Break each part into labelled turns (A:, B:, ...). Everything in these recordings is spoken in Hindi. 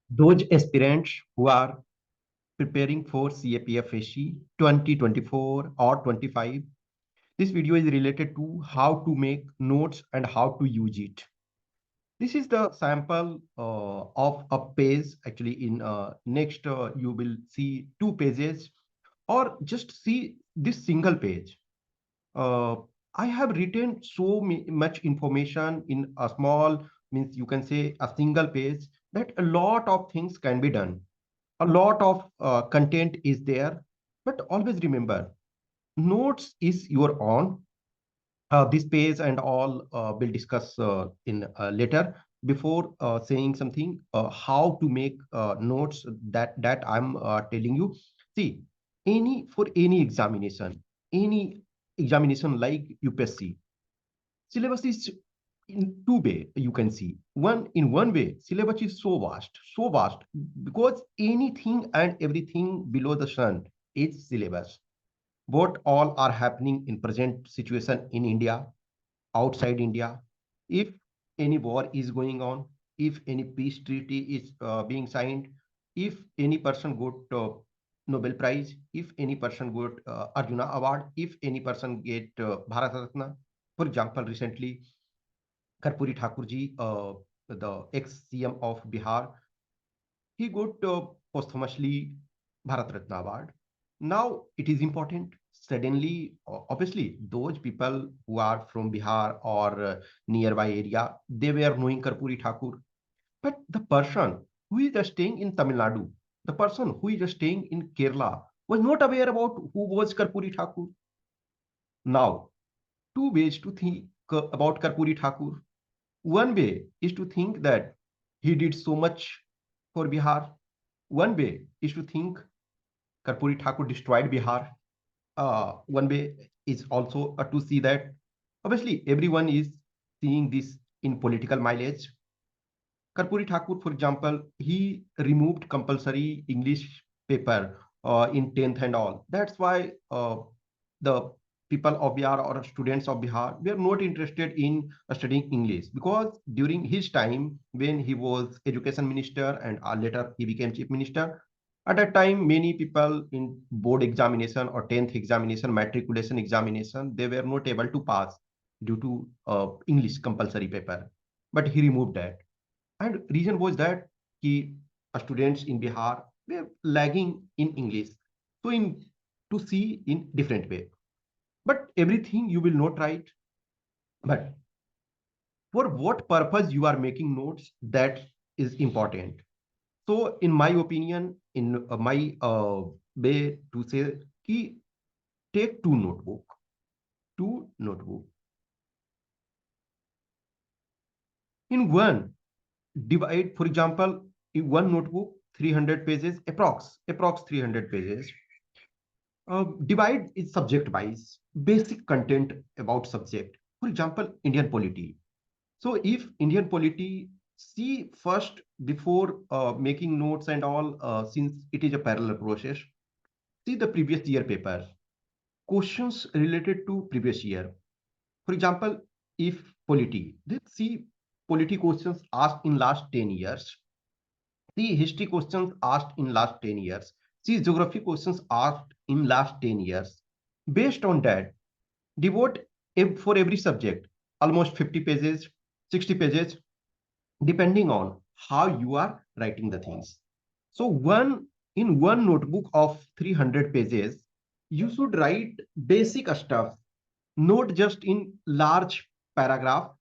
A: those aspirants who are preparing for CAPFSC 2024 or 25. This video is related to how to make notes and how to use it. This is the sample of a page. Actually, in next you will see two pages, or just see this single page. Uh, I have written so much information in a small, means you can say a single page, that a lot of things can be done. A lot of content is there, but always remember, notes is your own. This page and all we'll discuss in later. Before saying something, how to make notes, that I'm telling you. See, any examination like UPSC, syllabus is in two way. You can see one, in one way syllabus is so vast, because anything and everything below the sun is syllabus. What all are happening in present situation in India, outside India, if any war is going on, if any peace treaty is being signed, if any person got Nobel Prize, if any person got Arjuna Award, if any person get Bharat Ratna. For example, recently Karpuri Thakurji, the ex-CM of Bihar, he got posthumously Bharat Ratna Award. Now it is important. Suddenly, obviously, those people who are from Bihar or nearby area, they were knowing Karpuri Thakur. But the person who is just staying in Tamil Nadu, the person who is just staying in Kerala, was not aware about who was Karpuri Thakur. Now, two ways to think about Karpuri Thakur. One way is to think that he did so much for Bihar. One way is to think Karpuri Thakur destroyed Bihar. One way is also to see that obviously everyone is seeing this in political mileage. Karpuri Thakur, for example, he removed compulsory English paper in 10th and all. That's why the people of Bihar or students of Bihar were not interested in studying English, because during his time when he was education minister and later he became chief minister, at that time many people in board examination or 10th examination, matriculation examination, they were not able to pass due to English compulsory paper. But he removed that, and reason was that he students in Bihar were lagging in English. So in to see in different way. But everything you will not write. But for what purpose you are making notes, that is important. So in my opinion, in my way to say, ki take two notebook. In one, divide, for example, in one notebook, 300 pages, approx 300 pages. Divide is subject wise, basic content about subject. For example, Indian polity. So if Indian polity, see first before making notes and all, since it is a parallel process, see the previous year paper, questions related to previous year. For example, if polity, let's see polity questions asked in last 10 years. See history questions asked in last 10 years. See geography questions asked in last 10 years. Based on that, devote for every subject almost 50 pages, 60 pages, depending on how you are writing the things. So one notebook of 300 pages, you should write basic stuff, not just in large paragraph,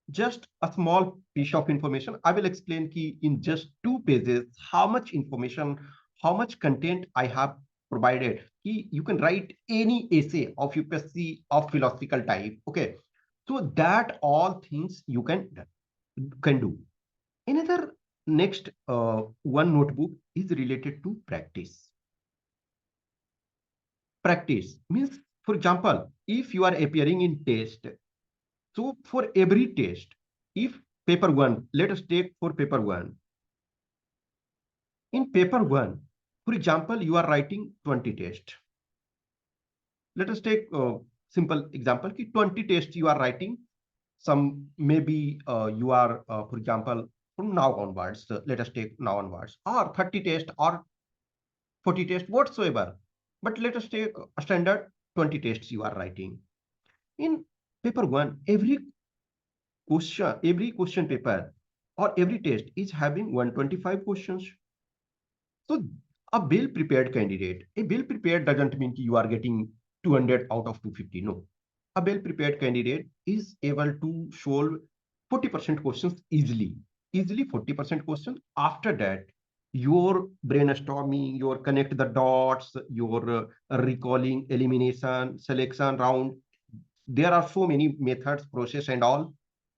A: just a small piece of information. I will explain key in just 2 pages how much information, how much content I have provided. Key, you can write any essay of UPSC of philosophical type. Okay, so that all things you can do. Another next one notebook is related to practice. Practice means, for example, if you are appearing in test, so for every test, if paper one, let us take for paper one. In paper one, for example, you are writing 20 tests. Let us take a simple example. 20 tests you are writing. Some maybe you are, for example, from now onwards, let us take now onwards, or 30 test or 40 test whatsoever. But let us take a standard 20 tests you are writing. In paper one, every question paper or every test is having 125 questions. So a well prepared candidate, a well prepared doesn't mean you are getting 200 out of 250. No. A well prepared candidate is able to solve 40% questions easily. Easily 40% questions. After that, your brainstorming, your connect the dots, your recalling, elimination, selection round. There are so many methods, process, and all.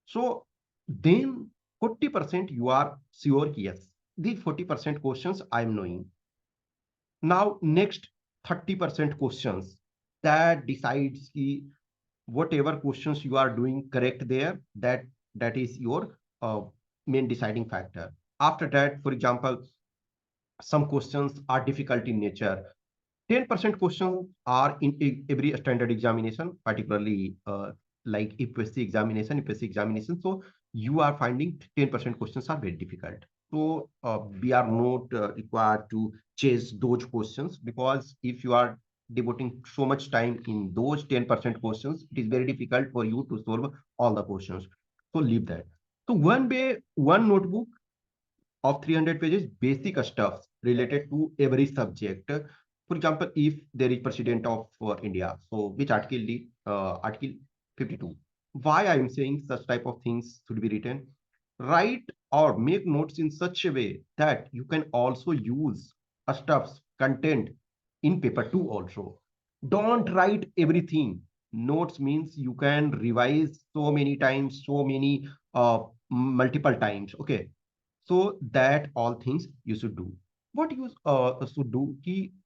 A: So then 40% you are sure, yes, these 40% questions I'm knowing. Now next 30% questions that decides ki whatever questions you are doing correct there, that is your main deciding factor. After that, for example, some questions are difficult in nature. 10% questions are in every standard examination, particularly like UPSC examination, UPSC examination. So you are finding 10% questions are very difficult. So we are not required to chase those questions, because if you are devoting so much time in those 10% questions, it is very difficult for you to solve all the questions. So leave that. So one notebook of 300 pages, basic stuff related to every subject. For example, if there is president of India, so which article did article 52? Why I am saying such type of things should be written? Write or make notes in such a way that you can also use stuffs content in paper 2 also. Don't write everything. Notes means you can revise so many times, so many multiple times. Okay, so that all things you should do. What you should do,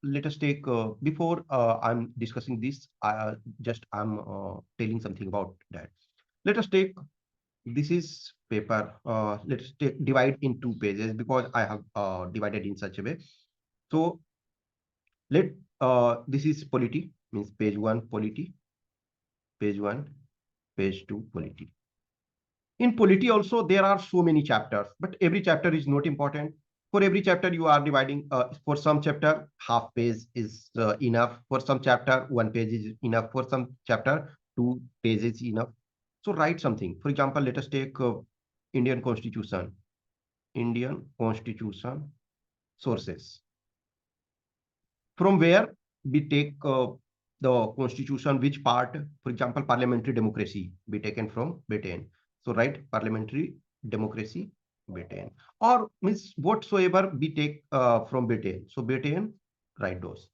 A: let us take, before I'm discussing this, just I'm telling something about that. Let us take, this is paper, let's take divide in 2 pages, because I have divided in such a way. So let this is polity, means page 1 polity, page 1, page 2 polity. In polity also, there are so many chapters, but every chapter is not important. For every chapter, you are dividing. For some chapter, half page is enough. For some chapter, 1 page is enough. For some chapter, 2 pages is enough. So write something. For example, let us take Indian Constitution. Indian Constitution sources. From where we take the Constitution, which part? For example, parliamentary democracy be taken from Britain. So write parliamentary democracy Britain, or means whatsoever we take from Britain. So Britain, write those.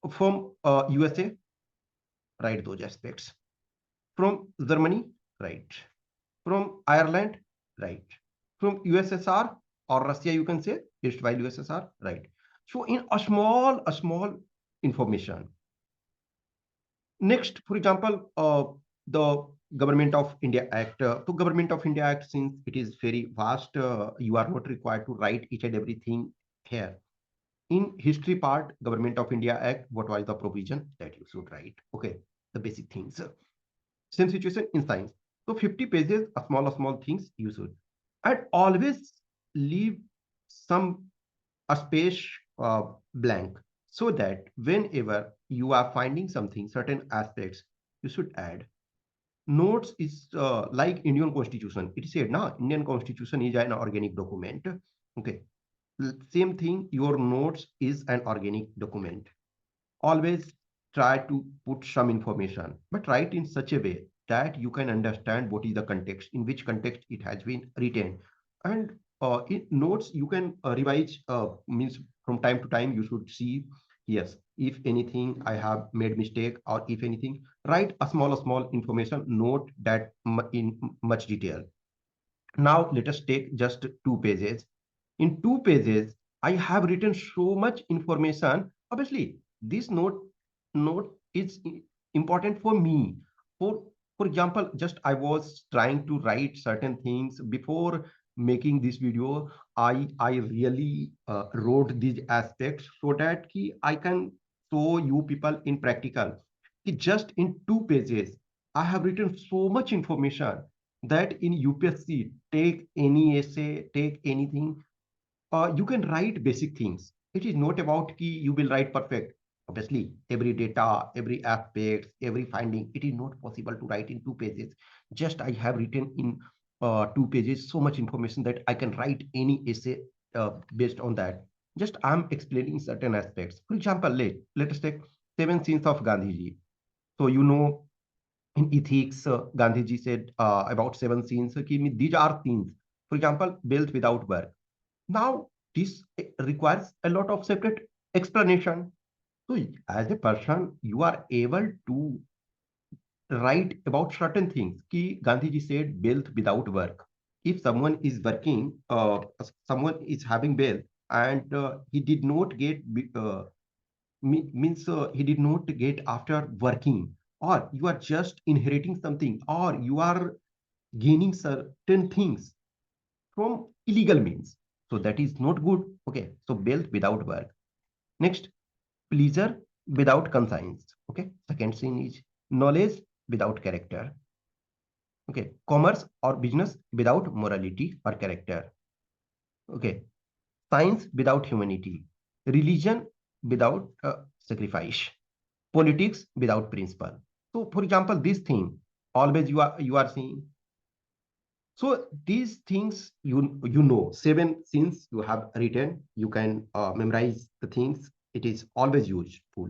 A: From USA, write those aspects. From Germany, write. From Ireland, write. From USSR or Russia, you can say, erstwhile USSR, right? So in a small information. Next, for example, the Government of India Act. So Government of India Act, since it is very vast, you are not required to write each and everything here. In history part, Government of India Act, what was the provision that you should write? Okay, the basic things. Same situation in science. So 50 pages, a small things you should. And always leave some a space blank, so that whenever you are finding something, certain aspects, you should add. Notes is like Indian Constitution. It said, now Indian Constitution is an organic document. Okay. Same thing, your notes is an organic document. Always try to put some information, but write in such a way that you can understand what is the context, in which context it has been written. And in notes, you can revise, means from time to time, you should see, yes, if anything I have made mistake, or if anything, write a small information, note that in much detail. Now let us take just 2 pages. In 2 pages, I have written so much information. Obviously, this note is important for me. For example, just I was trying to write certain things before making this video. I really wrote these aspects so that I can show you people in practical. Just in 2 pages, I have written so much information. that in UPSC, take any essay, take anything, you can write basic things. It is not about ki you will write perfect. Obviously, every data, every aspect, every finding, it is not possible to write in 2 pages. Just I have written in 2 pages so much information that I can write any essay based on that. Just I'm explaining certain aspects. For example, let us take 7 sins of Gandhiji. So you know, in ethics, Gandhiji said about 7 sins. These are sins. For example, wealth without work. Now, this requires a lot of separate explanation. So, as a person, you are able to write about certain things. Ki Gandhiji said, wealth without work. If someone is working, someone is having wealth, and he did not get means he did not get after working, or you are just inheriting something, or you are gaining certain things from illegal means. So that is not good. Okay. So wealth without work. Next, pleasure without conscience. Okay. Second sin is knowledge without character. Okay. Commerce or business without morality or character. Okay. Science without humanity. Religion without sacrifice. Politics without principle. So, for example, this thing always you are seeing. So these things you know 7 since you have written, you can memorize the things. It is always useful.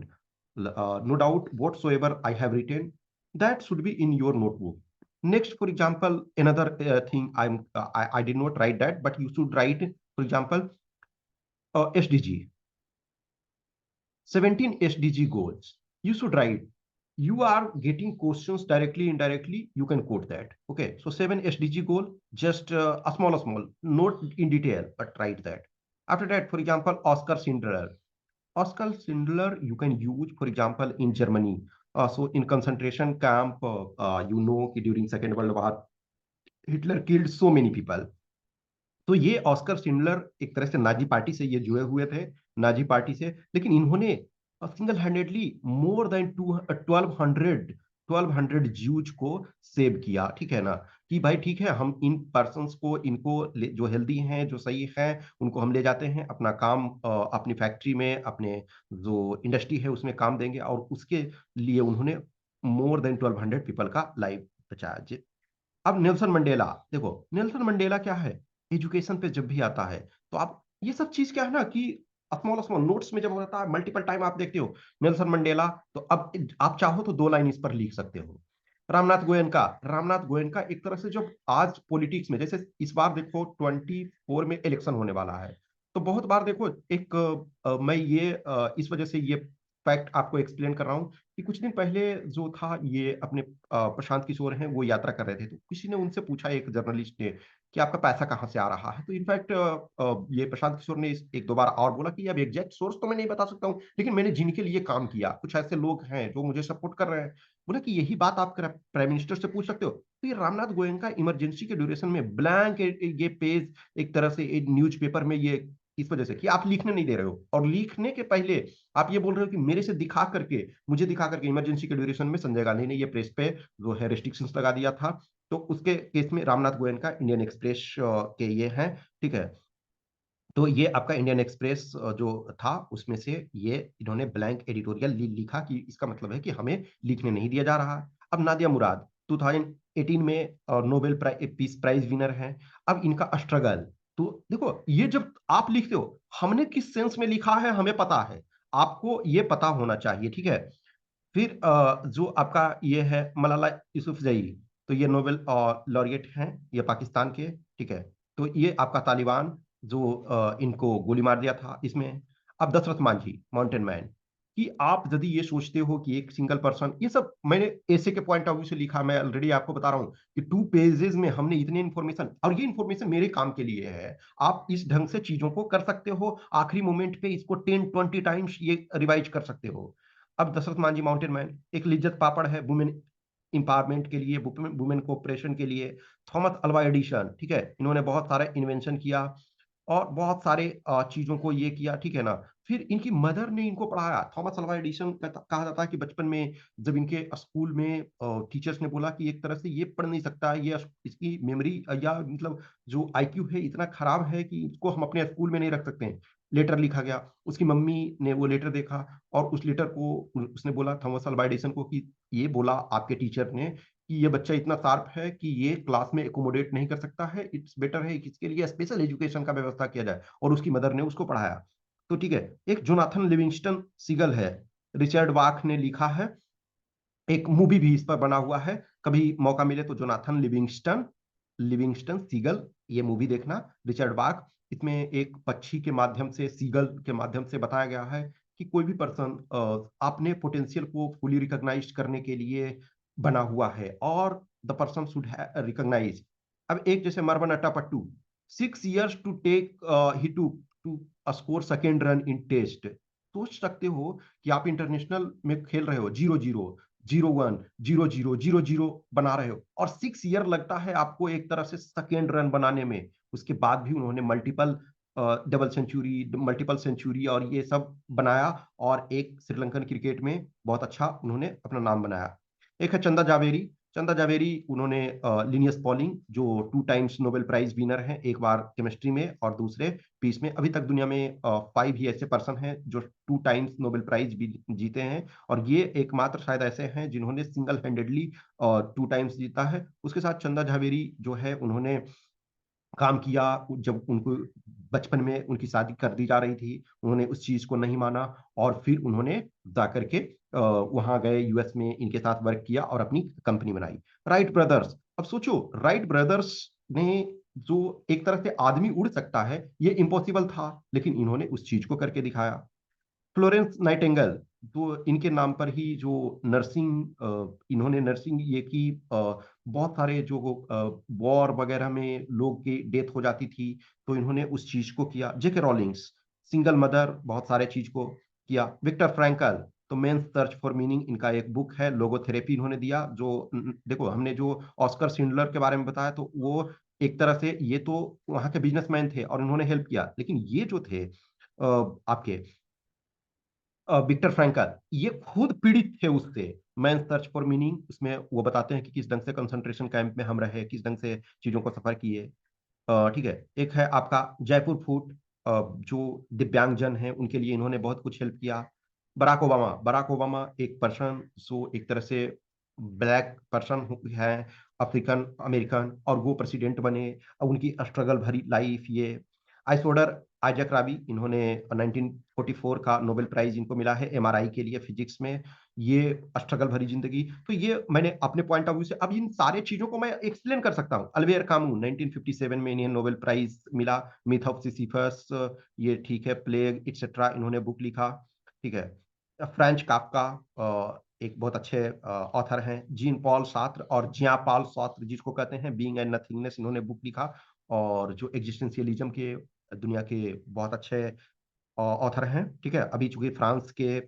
A: No doubt whatsoever I have written, that should be in your notebook. Next, for example, another thing I did not write that, but you should write, for example, SDG, 17 SDG goals. You should write. You are getting questions directly, indirectly, you can quote that. Okay, so 7 SDG goal, just a small, not in detail, but write that. After that, for example, Oscar Schindler. Oscar Schindler, you can use, for example, in Germany. So in concentration camp, during Second World War, Hitler killed so many people. तो ये ऑस्कर शिंडलर एक तरह से नाजी पार्टी से ये जुड़े हुए थे, नाजी पार्टी से, लेकिन इन्होंने single handedly more than 1200 Jews को सेव किया। ठीक है ना, कि भाई ठीक है, हम इन पर्सन्स को, इनको जो हेल्दी हैं, जो सही हैं, उनको हम ले जाते हैं, अपना काम अपनी फैक्ट्री में, अपने जो इंडस्ट्री है उसमें काम देंगे, और उसके लिए उन्होंने मोर देन 1200 पीपल का लाइफ बचाया। अब नेल्सन मंडेला, देखो नेल्सन मंडेला क्या है, एजुकेशन पे जब भी आता है तो आप ये सब चीज क्या है ना कि स्मॉल स्मॉल नोट्स में जब होता है, मल्टीपल टाइम आप देखते हो नेल्सन मंडेला, तो अब आप चाहो तो 2 लाइन इस पर लिख सकते हो। रामनाथ गोयनका एक तरह से जब आज पॉलिटिक्स में, जैसे इस बार देखो 24 में इलेक्शन होने वाला है, तो बहुत बार देखो एक मैं ये इस वजह से ये फैक्ट आपको एक्सप्लेन कर रहा हूँ कि कुछ दिन पहले जो था ये अपने प्रशांत किशोर हैं, वो यात्रा कर रहे थे, तो किसी ने उनसे पूछा, एक जर्नलिस्ट ने, कि आपका पैसा कहाँ से आ रहा है। तो इनफैक्ट ये प्रशांत किशोर ने एक दो बार और बोला कि अब एग्जैक्ट सोर्स तो मैं नहीं बता सकता हूँ, लेकिन मैंने जिनके लिए काम किया, कुछ ऐसे लोग हैं जो मुझे सपोर्ट कर रहे हैं, बोला कि यही बात आप प्राइम मिनिस्टर से पूछ सकते हो। तो ये रामनाथ गोयनका इमरजेंसी के ड्यूरेशन में ब्लैंक ये पेज एक तरह से न्यूज पेपर में, ये इस वजह से कि आप लिखने नहीं दे रहे हो, और लिखने के पहले आप ये बोल रहे हो कि मेरे से मुझे दिखा करके इमरजेंसी के ड्यूरेशन में संजय गांधी ने ये प्रेस पे जो है रेस्ट्रिक्शंस लगा दिया था। तो उसके केस में रामनाथ गोयनका इंडियन एक्सप्रेस के ये हैं। ठीक है, तो ये आपका इंडियन एक्सप्रेस जो था उसमें से ये इन्होंने ब्लैंक एडिटोरियल लिखा कि इसका मतलब है कि हमें लिखने नहीं दिया जा रहा। अब नादिया मुराद 2018 में नोबेल पीस प्राइज विनर है। अब इनका स्ट्रगल, तो देखो ये जब आप लिखते हो, हमने किस सेंस में लिखा है हमें पता है, आपको ये पता होना चाहिए। ठीक है, फिर जो आपका ये है मलाला यूसुफजई, तो ये नोबेल लॉरिएट हैं, ये पाकिस्तान के। ठीक है, तो ये आपका तालिबान जो इनको गोली मार दिया था इसमें। अब दशरथ मांझी माउंटेन मैन, कि आप यदि ये सोचते हो कि एक सिंगल पर्सन, ये सब मैंने ऐसे के पॉइंट ऑफ व्यू से लिखा, मैं ऑलरेडी आपको बता रहा हूँ कि 2 पेजेस में हमने इतने इन्फॉर्मेशन, और ये इन्फॉर्मेशन मेरे काम के लिए है, आप इस ढंग से चीजों को कर सकते हो, आखिरी मोमेंट पे इसको 10-20 टाइम्स ये रिवाइज कर सकते हो। अब दशरथ मांझी माउंटेन मैन, एक लिज्जत पापड़ है वुमेन इंपावरमेंट के लिए, वुमेन कोऑपरेशन के लिए। थॉमस अल्वा एडिशन, ठीक है, इन्होंने बहुत सारे इन्वेंशन किया और बहुत सारे चीजों को ये किया। ठीक है ना, फिर इनकी मदर ने इनको पढ़ाया। थॉमस अल्वा एडिसन कहा जाता है कि बचपन में जब इनके स्कूल में टीचर्स ने बोला कि एक तरह से ये पढ़ नहीं सकता, ये इसकी मेमोरी या मतलब जो आईक्यू है इतना खराब है कि इसको हम अपने स्कूल में नहीं रख सकते हैं। लेटर लिखा गया, उसकी मम्मी ने वो लेटर देखा और उस लेटर को उसने बोला थॉमस अल्वा एडिसन को कि ये बोला आपके टीचर ने कि ये बच्चा इतना शार्प है कि ये क्लास में एकोमोडेट नहीं कर सकता है, इट्स बेटर है कि इसके लिए स्पेशल एजुकेशन का व्यवस्था किया जाए। और उसकी मदर ने उसको पढ़ाया। तो ठीक है, एक जोनाथन लिविंगस्टन सीगल है, रिचर्ड वाक ने लिखा है, एक मूवी भी इस पर बना हुआ है। कभी मौका मिले तो जोनाथन लिविंगस्टन लिविंगस्टन सीगल, ये मूवी देखना। रिचर्ड बाक, इसमें एक पक्षी के माध्यम से, सीगल के माध्यम से बताया गया है कि कोई भी पर्सन अपने पोटेंशियल को फुली रिकॉग्नाइज करने के लिए बना हुआ है और द पर्सन शुड रिकॉग्नाइज। अब एक जैसे Marvan Atapattu, 6 years to take he to score second run in test. सोच सकते हो कि आप इंटरनेशनल में खेल रहे हो, 0-0, 0-1, 0-0, 0-0 बना रहे हो और 6 year लगता है आपको एक तरह से सेकेंड रन बनाने में। उसके बाद भी उन्होंने multiple double century, multiple century और ये सब बनाया और एक श्रीलंकन क्रिकेट में बहुत अच्छा उन्होंने अपना नाम बनाया। एक है चंदा जावेरी। चंदा जावेरी, उन्होंने लिनियस पॉलिंग जो 2 times नोबेल प्राइज विनर हैं, एक बार केमिस्ट्री में और दूसरे पीस में। अभी तक दुनिया में 5 ही ऐसे पर्सन हैं जो 2 times नोबेल प्राइज भी जीते हैं और ये एकमात्र शायद ऐसे हैं जिन्होंने सिंगल हैंडेडली 2 times जीता है। उसके साथ चंदा जावेरी जो है उन्होंने काम किया। जब उनको बचपन में उनकी शादी कर दी जा रही थी, उन्होंने उस चीज को नहीं माना और फिर उन्होंने जाकर के वहां गए, यूएस में इनके साथ वर्क किया और अपनी कंपनी बनाई। राइट ब्रदर्स, अब सोचो राइट ब्रदर्स ने, जो एक तरह से आदमी उड़ सकता है ये इम्पॉसिबल था, लेकिन इन्होंने उस चीज को करके दिखाया। फ्लोरेंस नाइटिंगेल, तो इनके नाम पर ही जो नर्सिंग, इन्होंने नर्सिंग ये की। बहुत सारे जो वॉर वगैरह में लोग की डेथ हो जाती थी, तो इन्होंने उस चीज को किया। जेके रॉलिंग्स, सिंगल मदर, बहुत सारे चीज को किया। विक्टर फ्रैंकल, तो मेंस सर्च फॉर मीनिंग इनका एक बुक है। लोगोथेरेपी इन्होंने दिया। जो देखो, हमने जो ऑस्कर शिंडलर के बारे में बताया तो वो एक तरह से ये तो वहां के बिजनेसमैन थे और उन्होंने हेल्प किया, लेकिन ये जो थे आपके विक्टर फ्रैंकल, ये खुद पीड़ित थे उससे। मैन सर्च फॉर मीनिंग, उसमें वो बताते हैं कि किस ढंग से कंसंट्रेशन कैंप में हम रहे, किस ढंग से चीजों को सफर किए। ठीक है। एक है आपका जयपुर फूट, जो दिव्यांगजन है उनके लिए इन्होंने बहुत कुछ हेल्प किया। बराक ओबामा, बराक ओबामा एक पर्सन जो एक तरह से ब्लैक पर्सन है, अफ्रीकन अमेरिकन, और वो प्रेसिडेंट बने। उनकी स्ट्रगल भरी लाइफ ये। आइसोडर आइजक राबी, इन्होंने 1944 का नोबेल प्राइज इनको मिला है एमआरआई के लिए, फिजिक्स में। ये स्ट्रगल भरी जिंदगी। तो ये मैंने अपने पॉइंट ऑफ व्यू से, अब इन सारे चीजों को मैं एक्सप्लेन कर सकता हूँ। अल्बेयर कामू, 1957 में इन्हें नोबेल प्राइज मिला। मिथ ऑफ सिसिफस, ये ठीक है, प्लेग इट्सेट्रा, इन्होंने बुक लिखा। ठीक है। फ्रेंच काफका, एक बहुत अच्छे ऑथर हैं। जीन पॉल सात्र और जिया पॉल सात्र जिसको कहते हैं, बीइंग एंड नथिंगनेस, इन्होंने बुक लिखा। और जो एग्जिस्टेंशियलिज्म के दुनिया के बहुत अच्छे ऑथर हैं। ठीक है। अभी चूंकि फ्रांस के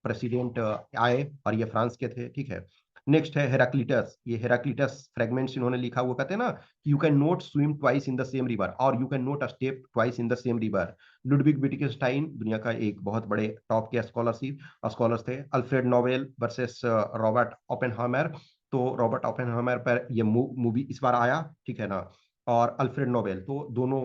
A: प्रेसिडेंट आए और ये फ्रांस के थे। ठीक है। नेक्स्ट है हेराक्लिटस। ये हेराक्लिटस फ्रेगमेंट्स इन्होंने लिखा। वो कहते हैं ना कि you can not swim twice in the same river और you can not step twice in the same river. Ludwig Wittgenstein, दुनिया का एक बहुत बड़े टॉप के स्कॉलर्स थे। Alfred Nobel versus Robert Oppenheimer, तो रॉबर्ट ओपेनहाइमर पर ये मूवी इस बार आया। ठीक है ना। और अल्फ्रेड नोबेल, तो दोनों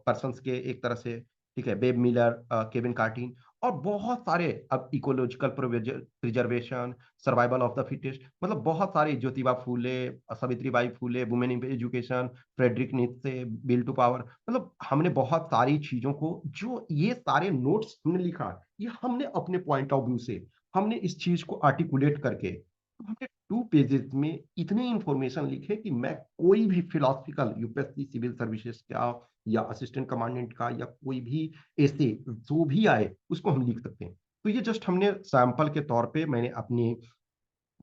A: पर्सन्स के एक तरह से। ठीक है। बेब मिलर, केविन कार्टिन, और बहुत सारे, अब ecological preservation, survival of the fittest, मतलब बहुत सारे, Jyotiba Phule, Savitribai Phule, women in education, Friedrich Nietzsche, will to power. मतलब हमने बहुत सारी चीजों को, जो ये सारे नोट्स हमने लिखा, ये हमने अपने पॉइंट ऑफ व्यू से हमने इस चीज को आर्टिकुलेट करके, तो हमने 2 पेजेस में इतने इंफॉर्मेशन लिखे कि मैं कोई भी फिलोसफिकल, यूपीएससी सिविल सर्विसेज का या असिस्टेंट कमांडेंट का या कोई भी ऐसे जो भी आए उसको हम लिख सकते हैं। तो ये जस्ट हमने सैंपल के तौर पे, मैंने अपनी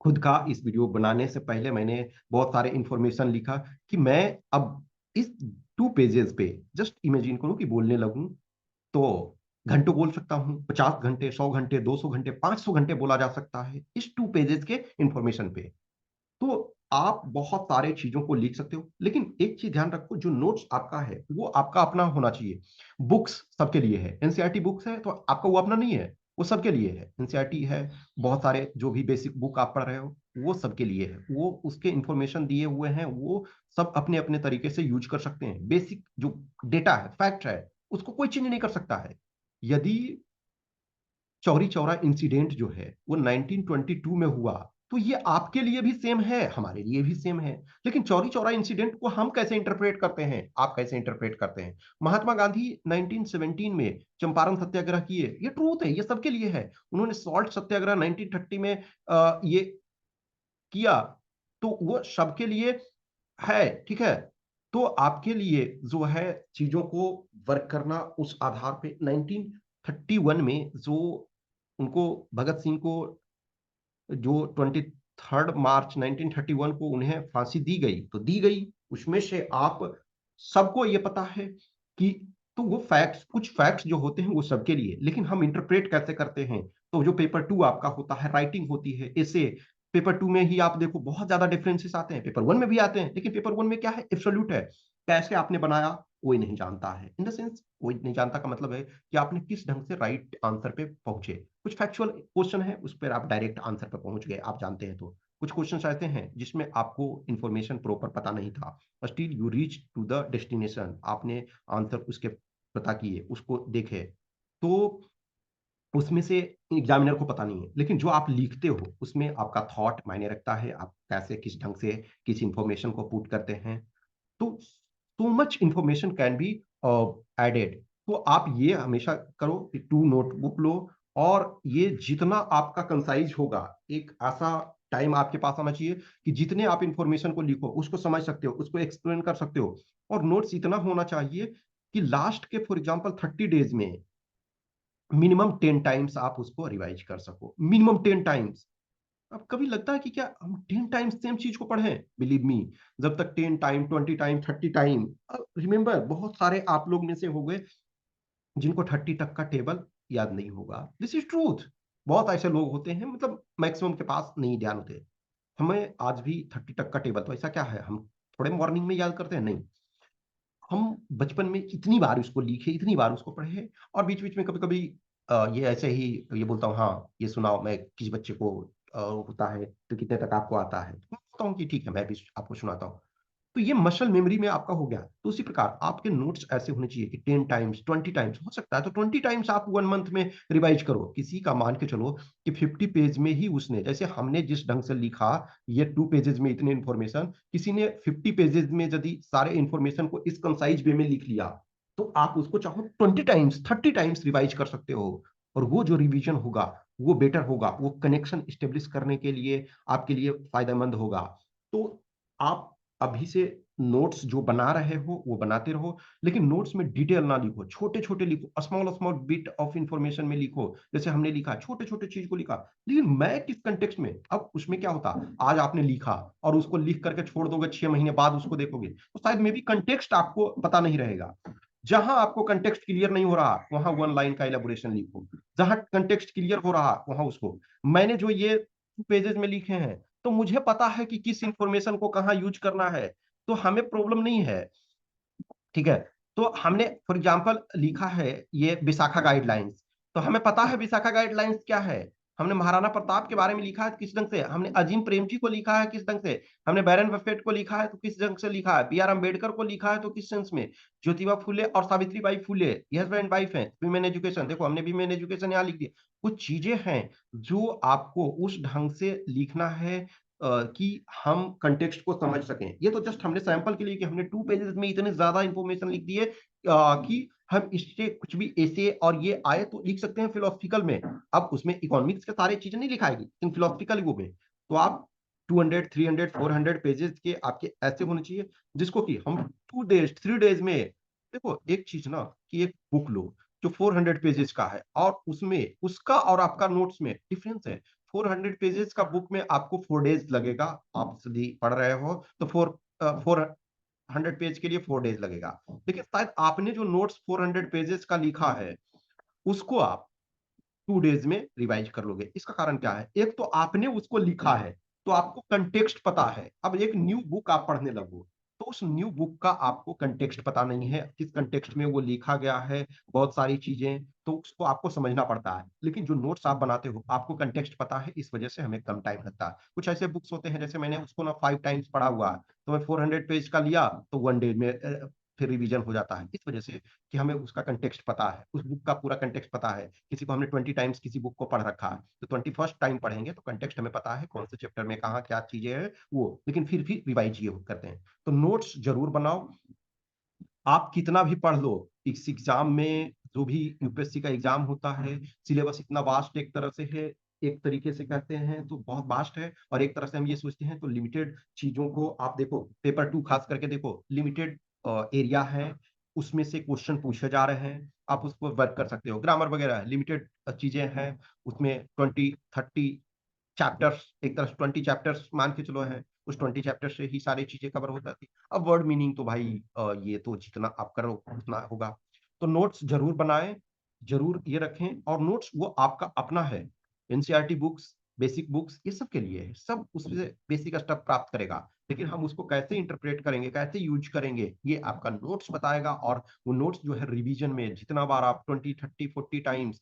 A: खुद का इस वीडियो बनाने से पहले मैंने बहुत सारे इंफॉर्मेशन लिखा कि मैं अब इस 2 पेजेस पे जस्ट इमेजिन करूं कि बोलने लगूं तो घंटों बोल सकता हूं। 50 घंटे, 100 घंटे, 200 घंटे, 500 घंटे बोला जा सकता है इस 2 पेजेस के इंफॉर्मेशन पे। तो आप बहुत सारे चीजों को लिख सकते हो, लेकिन एक चीज ध्यान रखो, जो नोट्स आपका है वो आपका अपना होना चाहिए। बुक्स सबके लिए है, एनसीईआरटी बुक्स है तो आपका वो अपना नहीं है, वो सबके लिए है। एनसीईआरटी है, बहुत सारे जो भी बेसिक बुक आप पढ़ रहे हो वो सबके लिए है, वो उसके इंफॉर्मेशन दिए हुए हैं, वो सब अपने अपने तरीके से यूज कर सकते हैं। बेसिक जो डेटा है, फैक्ट है, उसको कोई चेंज नहीं कर सकता है। यदि चौरी चौरा इंसिडेंट जो है वो 1922 में हुआ, तो ये आपके लिए भी सेम है, हमारे लिए भी सेम है। लेकिन चौरी चौरा इंसिडेंट को हम कैसे इंटरप्रेट करते हैं, आप कैसे इंटरप्रेट करते हैं? महात्मा गांधी 1917 में चंपारण सत्याग्रह किए, ये ट्रूथ है, ये सबके लिए है। उन्होंने सॉल्ट सत्याग्रह 1930 में ये किया, तो वो सबके लिए है, ठीक है। तो आपके लिए जो है चीजों को वर्क करना उस आधार पे, 1931 में जो उनको भगत सिंह को जो 23 मार्च 1931 को उन्हें फांसी दी गई, तो दी गई, उसमें से आप सबको ये पता है कि, तो वो फैक्ट्स, कुछ फैक्ट्स जो होते हैं वो सबके लिए, लेकिन हम इंटरप्रेट कैसे करते हैं? तो जो पेपर टू आपका होता है, राइटिंग होती है, ऐसे पेपर टू में ही आप देखो बहुत ज्यादा डिफरेंसेस आते हैं, पेपर वन में भी आते हैं, लेकिन पेपर वन में क्या है, एब्सोल्यूट है। कैसे आपने बनाया कोई नहीं जानता है, इन द सेंस कोई नहीं जानता का मतलब है कि आपने किस ढंग से राइट आंसर पे पहुंचे। कुछ फैक्चुअल क्वेश्चन है उस पर आप डायरेक्ट आंसर पे पहुंच गए, आप जानते हैं तो। कुछ क्वेश्चन ऐसे हैं जिसमें आपको इंफॉर्मेशन प्रॉपर पता नहीं था, still you reach to the destination, आपने आंसर उसके पता किए, उसको देखे, तो उसमें से एग्जामिनर को पता नहीं है। लेकिन जो आप लिखते हो उसमें आपका थॉट मायने रखता है, आप कैसे किस ढंग से किस इंफॉर्मेशन को पुट करते हैं। तो so much information can be added. तो आप ये हमेशा करो कि टू नोटबुक लो, और ये जितना आपका कंसाइज होगा, एक ऐसा टाइम आपके पास आना चाहिए कि जितने आप इंफॉर्मेशन को लिखो उसको समझ सकते हो, उसको एक्सप्लेन कर सकते हो। और नोट्स इतना होना चाहिए कि लास्ट के फॉर एग्जांपल 30 डेज में मिनिमम 10 टाइम्स आप उसको रिवाइज कर सको, मिनिमम 10 टाइम्स। अब कभी लगता है कि क्या हम 10 टाइम्स सेम चीज को पढ़ें? बिलीव मी, जब तक 10 टाइम, 20 टाइम, 30 टाइम, रिमेंबर बहुत सारे आप लोग में से हो गए जिनको 30 तक का टेबल याद नहीं होगा, दिस इज ट्रूथ। बहुत ऐसे लोग होते हैं, मतलब मैक्सिमम के पास नहीं ध्यान होते। हमें आज भी 30 तक का टेबल, तो ऐसा क्या है हम थोड़े मॉर्निंग में याद करते हैं? नहीं, हम बचपन में इतनी बार उसको लिखे, इतनी बार उसको पढ़े, और बीच बीच में कभी कभी ये ऐसे ही ये बोलता हूँ, हाँ ये सुनाओ, मैं किस बच्चे को होता है तो कितने तक आपको आता है, तो मैं बोलता हूँ कि ठीक है मैं भी आपको सुनाता हूँ। तो ये मसल मेमोरी में आपका हो गया। तो उसी प्रकार आपके नोट्स ऐसे होने चाहिए कि 10 टाइम्स, 20 टाइम्स, हो सकता है तो 20 टाइम्स आप 1 मंथ में रिवाइज करो। किसी का मान के चलो कि 50 पेज में ही उसने, जैसे हमने जिस ढंग से लिखा, ये 2 पेजेस में इतने इंफॉर्मेशन, किसी ने 50 पेजेस में यदि सारे इंफॉर्मेशन को इस कंसाइज वे में लिख लिया, तो आप उसको चाहो 20 टाइम्स, 30 टाइम्स रिवाइज कर सकते हो। और वो जो रिवीजन होगा वो बेटर होगा, वो कनेक्शन स्टेब्लिश करने के लिए आपके लिए फायदेमंद होगा। तो आप अभी से नोट्स जो बना रहे हो वो बनाते रहो, लेकिन नोट्स में डिटेल ना लिखो, छोटे छोटे लिखो, small small bit of information में लिखो। जैसे हमने लिखा, छोटे छोटे चीज को लिखा, लेकिन मैं किस कंटेक्स्ट में, अब उसमें क्या होता, आज आपने लिखा और उसको लिख करके छोड़ दोगे, 6 महीने बाद उसको देखोगे तो शायद मे भी कंटेक्स्ट आपको पता नहीं रहेगा। जहां आपको कंटेक्स्ट क्लियर नहीं हो रहा वहां 1 लाइन का इलेबोरेशन लिखो, जहां कंटेक्स्ट क्लियर हो रहा वहां उसको, मैंने जो ये 2 पेजेस में लिखे हैं तो मुझे पता है कि किस इंफॉर्मेशन को कहाँ यूज करना है, तो हमें प्रॉब्लम नहीं है, ठीक है। तो हमने फॉर एग्जांपल लिखा है ये विशाखा गाइडलाइंस, तो हमें पता है विशाखा गाइडलाइंस क्या है। हमने महाराणा प्रताप के बारे में लिखा है किस ढंग से, हमने अजीम प्रेमजी को लिखा है किस ढंग से, हमने बैरन बफेट को लिखा है तो किस ढंग से लिखा है, बी आर अम्बेडकर को लिखा है तो किस सेंस में, ज्योतिबा फुले और सावित्री बाई फुले ये हस्बैंड एंड वाइफ है, विमेन एजुकेशन, देखो हमने विमेन एजुकेशन यहाँ लिख दिया। कुछ चीजें हैं जो आपको उस ढंग से लिखना है कि हम कंटेक्स्ट को समझ सकें। ये तो जस्ट हमने सैंपल के लिए कि हमने 2 पेजेस में इतने ज्यादा इंफॉर्मेशन लिख दिए कि हम इससे कुछ भी ऐसे और ये आए तो लिख सकते हैं फिलोसफिकल में। अब उसमें इकोनॉमिक्स के सारे चीजें नहीं लिखाएगी, लेकिन फिलोसफिकल वो में तो आप 200, 300, 400 पेजेस के आपके ऐसे होने चाहिए जिसको कि हम 2 डेज, 3 डेज में। देखो एक चीज ना, कि एक बुक लो जो 400 पेजेस का है, और उसमें उसका और आपका नोट्स में डिफरेंस है। 400 पेजेस का बुक में आपको 4 डेज लगेगा, आप यदि पढ़ रहे हो तो 400 पेज के लिए 4 डेज लगेगा। लेकिन शायद आपने जो नोट्स 400 पेजेस का लिखा है उसको आप 2 डेज में रिवाइज कर लोगे। इसका कारण क्या है? एक तो आपने उसको लिखा है, तो आपको कंटेक्स्ट पता है। अब एक न्यू बुक आप पढ़ने लगो तो उस न्यू बुक का आपको कंटेक्स्ट पता नहीं है, किस कंटेक्स्ट में वो लिखा गया है, बहुत सारी चीजें, तो उसको आपको समझना पड़ता है। लेकिन जो नोट्स आप बनाते हो आपको कंटेक्स्ट पता है, इस वजह से हमें कम टाइम लगता है। कुछ ऐसे बुक्स होते हैं, जैसे मैंने उसको ना 5 टाइम्स पढ़ा हुआ है, तो मैं 400 पेज का लिया तो 1 डे में फिर रिवीजन हो जाता है, इस वजह से कि हमें उसका कंटेक्स्ट पता है, उस बुक का पूरा कंटेक्स्ट पता है। किसी को हमने 20 टाइम्स किसी बुक को पढ़ रखा है, तो 21st टाइम पढ़ेंगे तो कंटेक्स्ट हमें पता है, कौन से चैप्टर में कहाँ क्या चीजें हैं वो, लेकिन फिर भी रिवाइज ये करते हैं। तो नोट्स जरूर बनाओ। आप कितना भी पढ़ लो, इस एग्जाम में, जो भी यूपीएससी का एग्जाम होता है, सिलेबस इतना वास्ट एक तरह से है, एक तरीके से कहते हैं तो बहुत वास्ट है, और एक तरह से हम ये सोचते हैं तो लिमिटेड चीजों को आप देखो, पेपर 2 खास करके देखो, लिमिटेड एरिया है, उसमें से क्वेश्चन पूछे जा रहे हैं, आप उस पर वर्क कर सकते हो। ग्रामर वगैरह लिमिटेड चीजें हैं, उसमें 20-30 चैप्टर्स, एक तरह से 20 चैप्टर्स मान के चलो है, उस 20 चैप्टर से ही सारी चीजें कवर हो जाती। अब वर्ड मीनिंग तो भाई ये तो जितना आप करो उतना होगा। तो नोट्स जरूर बनाएं, जरूर ये रखें, और नोट्स वो आपका अपना है। एनसीईआरटी बुक्स, बेसिक बुक्स, ये सब के लिए है, सब उससे बेसिक स्टफ प्राप्त करेगा, लेकिन हम उसको कैसे इंटरप्रेट करेंगे, कैसे यूज करेंगे, ये आपका नोट्स बताएगा। और वो नोट्स जो है रिवीजन में जितना बार आप 20, 30, 40 टाइम्स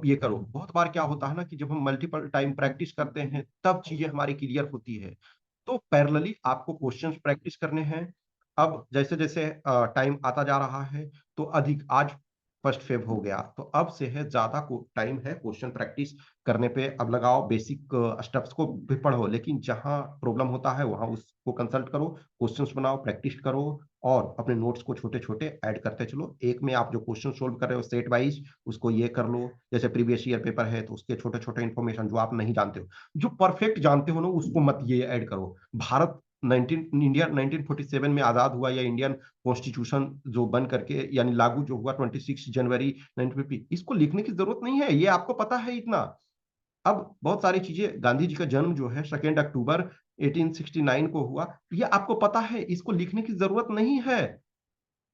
A: ये करो। बहुत बार क्या होता है ना कि जब हम मल्टीपल टाइम प्रैक्टिस करते हैं तब चीजें हमारी क्लियर होती है। तो पैरेलली आपको क्वेश्चंस प्रैक्टिस करने हैं। अब जैसे जैसे टाइम आता जा रहा है, तो अधिक, आज 1 फेब हो गया, तो अब से है ज्यादा को टाइम है क्वेश्चन प्रैक्टिस करने पे। अब लगाओ, बेसिक स्टेप्स को भी पढ़ो, लेकिन जहां प्रॉब्लम होता है वहां उसको कंसल्ट करो, क्वेश्चंस बनाओ, प्रैक्टिस करो, और अपने नोट्स को छोटे छोटे ऐड करते चलो। एक में आप जो क्वेश्चन सोल्व कर रहे हो सेट वाइज, उसको ये कर लो। जैसे प्रीवियस ईयर पेपर है तो उसके छोटे छोटे इन्फॉर्मेशन जो आप नहीं जानते हो, जो परफेक्ट जानते हो ना, उसको मत ये ऐड करो। भारत 1947 में आजाद हुआ, या इंडियन कॉन्स्टिट्यूशन जो बन करके यानी लागू जो हुआ 26 जनवरी 1950, इसको लिखने की जरूरत नहीं है, ये आपको पता है इतना। अब बहुत सारी चीजें, गांधी जी का जन्म जो है 2 अक्टूबर 1869 को हुआ, ये आपको पता है, इसको लिखने की जरूरत नहीं है।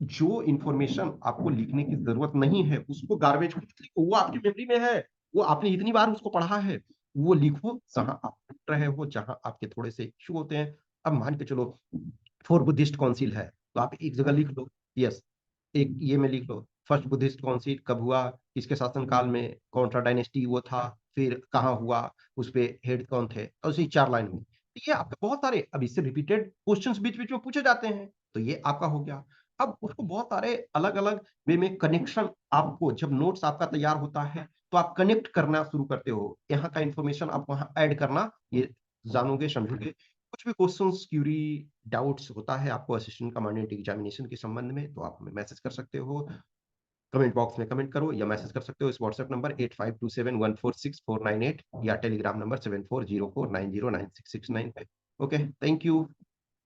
A: जो इंफॉर्मेशन आपको लिखने की जरूरत नहीं है उसको गार्बेज, वो आपकी मेमोरी में है, वो आपने इतनी बार उसको पढ़ा है, वो लिखो जहां आप पढ़ रहे हो, जहां आपके थोड़े से इश्यू होते हैं। अब मान के चलो, फोर बुद्धिस्ट काउंसिल है, तो आप एक जगह लिख लो, यस, एक ये में लिख लो, फर्स्ट बुद्धिस्ट काउंसिल कब हुआ, किसके शासनकाल में, कौन सा डायनेस्टी वो था, फिर कहाँ हुआ, उस पे हेड कौन थे, और उसी 4 लाइन में। तो ये आपके बहुत सारे, अब इससे रिपीटेड क्वेश्चंस बीच बीच में पूछे जाते हैं, तो ये आपका हो गया। अब उसको बहुत सारे अलग अलग वे में कनेक्शन, आपको जब नोट्स आपका तैयार होता है तो आप कनेक्ट करना शुरू करते हो, यहाँ का इंफॉर्मेशन आप वहाँ ऐड करना, ये जानोगे समझोगे। कुछ भी क्वेश्चंस, क्यूरी, डाउट्स होता है आपको असिस्टेंट कमांडेंट एग्जामिनेशन के संबंध में, तो आप हमें मैसेज कर सकते हो, कमेंट बॉक्स में कमेंट करो, या मैसेज कर सकते हो इस व्हाट्सएप नंबर 8527146498, या टेलीग्राम नंबर 7404909669 पे। Okay, thank you.